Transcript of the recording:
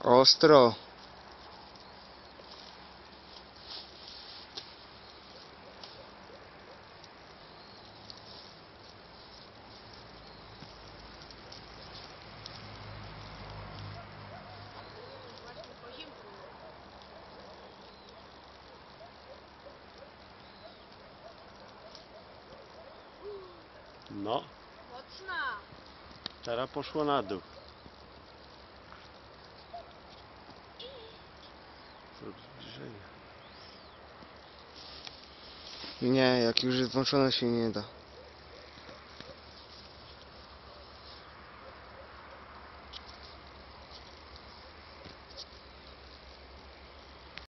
Ostro. No, Mocna. teraz poszło na dół. Zrób zbliżenie. Nie, jak już jest włączone, się nie da.